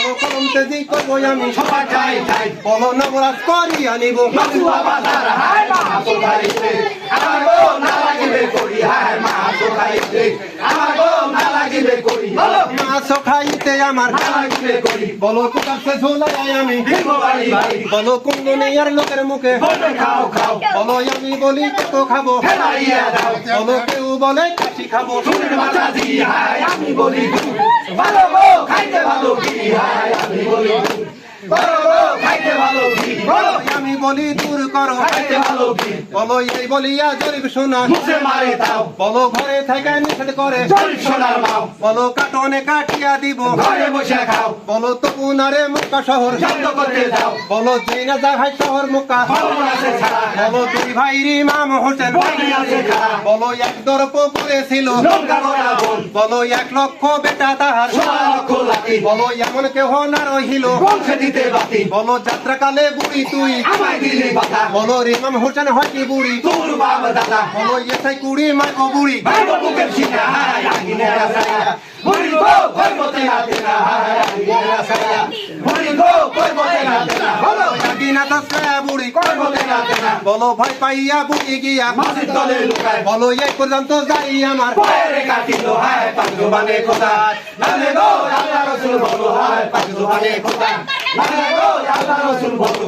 বলো কলম তেজি করবো আমি সবাই যাই যাই বলো নবরাজ করি আনিব মাছুয়া বাজার হায় মা সোখাইতে আমার গো না লাগিবে করি হায় মা সোখাইতে আমার গো না লাগিবে করি বলো মাছ খাইতে আমার না লাগিবে করি বলো কোথাছে ঝোলাই আমি দিব বাড়ি বাড়ি বলো কুন্দনিয়ার লোকের মুখে বলে খাও খাও বলো আমি বলি কত খাবো ফেলাইয়া দাও বলো কেউ বলে কাশি খাবো চুলের মাথা দি হায় আমি বলি ভালো গো খাইতে ভালো কি হায় আমি বলি ভালো গো খাইতে ভালো কি বলো আমি বলি দূর করো খাইতে ভালো কি বলো এই বলিয়া জরিব শোনা মুখে মারে তাও বলো ঘরে থেকে নিষেধ করে জরিপ সোনার মাও বলো কাটনে কাটিয়া দিব ঘরে বসে খাও বলো তো উনারে মুক্কা শহর শব্দ করতে যাও বলো যেই না যা ভাই শহর মুক্কা খবর আছে ছাড়া বলো দুই ভাইরি ইমাম হোসেন বনে আছে খাড়া বলো এক দর্প করেছিল লঙ্কা গড়া বোন বলো 1 লক্ষ বেটা তাহার 16 লক্ষ লাঠি বলো এমন কেহ না রহিল বংশে দিতে বাতি বলো যাত্রাকালে বুড়ি তুই আমায় দিলি বাধা বলো ইমাম হোসেন হয় কি বুড়ি তোর বাবা দাদা বলো এসাই কুড়ি মাইকো বুড়ি ভাই বুকের সিনা হায় আগিনে রাসায়া বুড়ি গো কই মতে না দেনা হায় আগিনে রাসায়া বুড়ি গো কই মতে না দেনা বলো না তো বুড়ি কই মতে না দেনা বলো ভয় পাইয়া বুড়ি গিয়া মাসির তলে লুকায় বলো এই পর্যন্ত যাই আমার পায়ের কাটিলো হায় পাঁচ জবানে খোদা নামে গো আল্লাহ রাসূল বলো হায় পাঁচ জবানে খোদা নামে গো আল্লাহ রাসূল বলো